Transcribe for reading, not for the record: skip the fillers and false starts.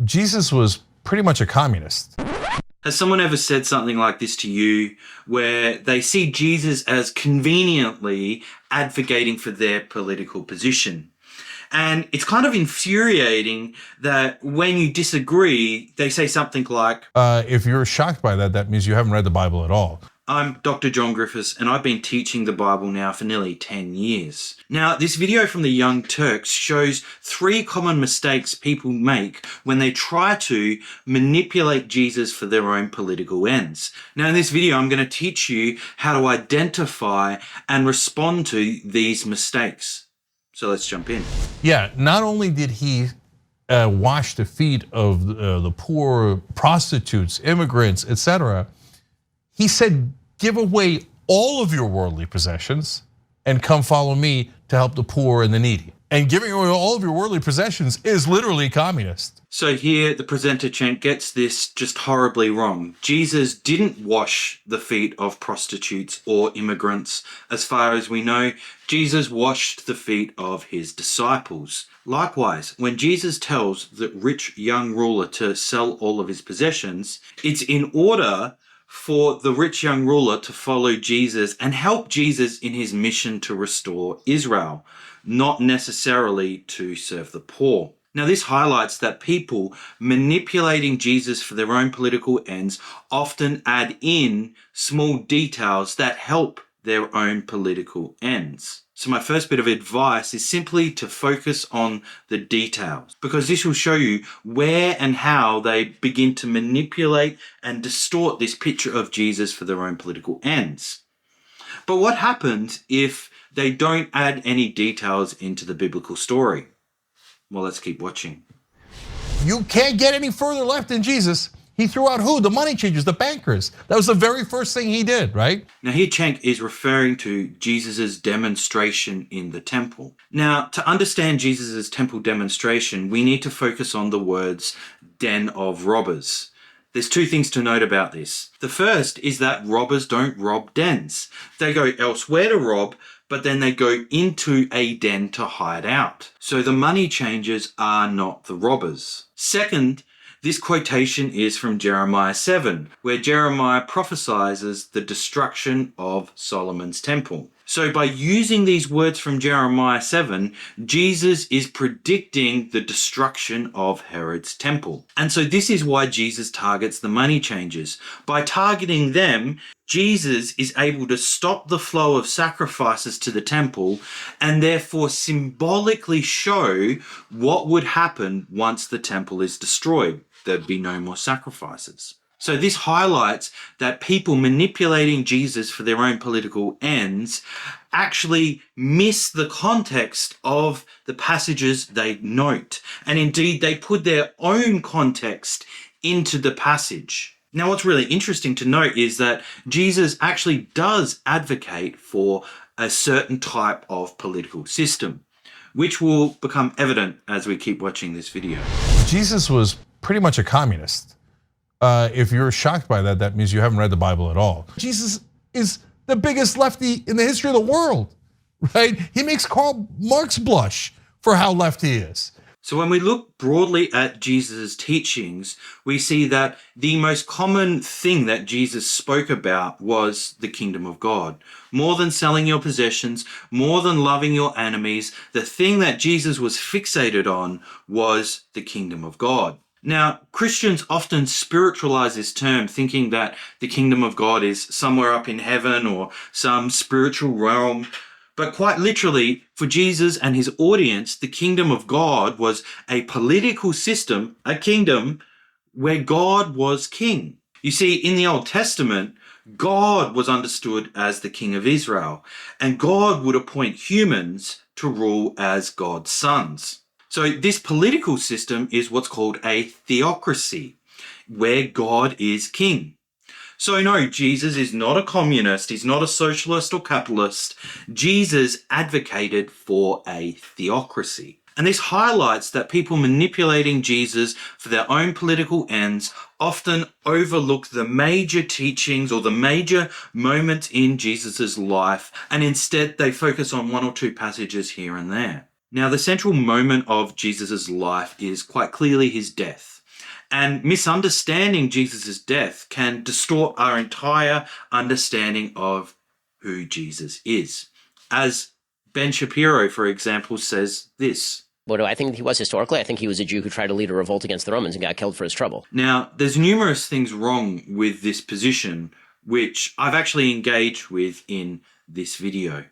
Jesus was pretty much a communist. Has someone ever said something like this to you, where they see Jesus as conveniently advocating for their political position? And it's kind of infuriating that when you disagree, they say something like, If you're shocked by that, that means you haven't read the Bible at all. I'm Dr. John Griffiths, and I've been teaching the Bible now for nearly 10 years. Now, this video from the Young Turks shows 3 common mistakes people make when they try to manipulate Jesus for their own political ends. Now, in this video, I'm going to teach you how to identify and respond to these mistakes. So let's jump in. Yeah, not only did he wash the feet of the poor, prostitutes, immigrants, etc., he said, give away all of your worldly possessions and come follow me to help the poor and the needy. And giving away all of your worldly possessions is literally communist. So here the presenter Chen gets this just horribly wrong. Jesus didn't wash the feet of prostitutes or immigrants. As far as we know, Jesus washed the feet of his disciples. Likewise, when Jesus tells the rich young ruler to sell all of his possessions, it's in order for the rich young ruler to follow Jesus and help Jesus in his mission to restore Israel, not necessarily to serve the poor. Now, this highlights that people manipulating Jesus for their own political ends often add in small details that help their own political ends. So my first bit of advice is simply to focus on the details, because this will show you where and how they begin to manipulate and distort this picture of Jesus for their own political ends. But what happens if they don't add any details into the biblical story? Well, let's keep watching. You can't get any further left in Jesus. He threw out who? The money changers, the bankers. That was the very first thing he did, right? Now here Cenk is referring to Jesus' demonstration in the temple. Now, to understand Jesus' temple demonstration, we need to focus on the words den of robbers. There's 2 things to note about this. The first is that robbers don't rob dens. They go elsewhere to rob, but then they go into a den to hide out. So the money changers are not the robbers. Second, this quotation is from Jeremiah 7, where Jeremiah prophesies the destruction of Solomon's temple. So by using these words from Jeremiah 7, Jesus is predicting the destruction of Herod's temple. And so this is why Jesus targets the money changers. By targeting them, Jesus is able to stop the flow of sacrifices to the temple and therefore symbolically show what would happen once the temple is destroyed. There'd be no more sacrifices. So this highlights that people manipulating Jesus for their own political ends actually miss the context of the passages they note. And indeed, they put their own context into the passage. Now, what's really interesting to note is that Jesus actually does advocate for a certain type of political system, which will become evident as we keep watching this video. Jesus was pretty much a communist. If you're shocked by that, that means you haven't read the Bible at all. Jesus is the biggest lefty in the history of the world, right? He makes Karl Marx blush for how left he is. So when we look broadly at Jesus' teachings, we see that the most common thing that Jesus spoke about was the kingdom of God. More than selling your possessions, more than loving your enemies, the thing that Jesus was fixated on was the kingdom of God. Now, Christians often spiritualize this term, thinking that the kingdom of God is somewhere up in heaven or some spiritual realm. But quite literally, for Jesus and his audience, the kingdom of God was a political system, a kingdom where God was king. You see, in the Old Testament, God was understood as the king of Israel, and God would appoint humans to rule as God's sons. So this political system is what's called a theocracy, where God is king. So no, Jesus is not a communist, he's not a socialist or capitalist. Jesus advocated for a theocracy. And this highlights that people manipulating Jesus for their own political ends often overlook the major teachings or the major moments in Jesus' life, and instead they focus on 1 or 2 passages here and there. Now, the central moment of Jesus' life is quite clearly his death. And misunderstanding Jesus' death can distort our entire understanding of who Jesus is. As Ben Shapiro, for example, says this. What do I think he was historically? I think he was a Jew who tried to lead a revolt against the Romans and got killed for his trouble. Now, there's numerous things wrong with this position, which I've actually engaged with in this video.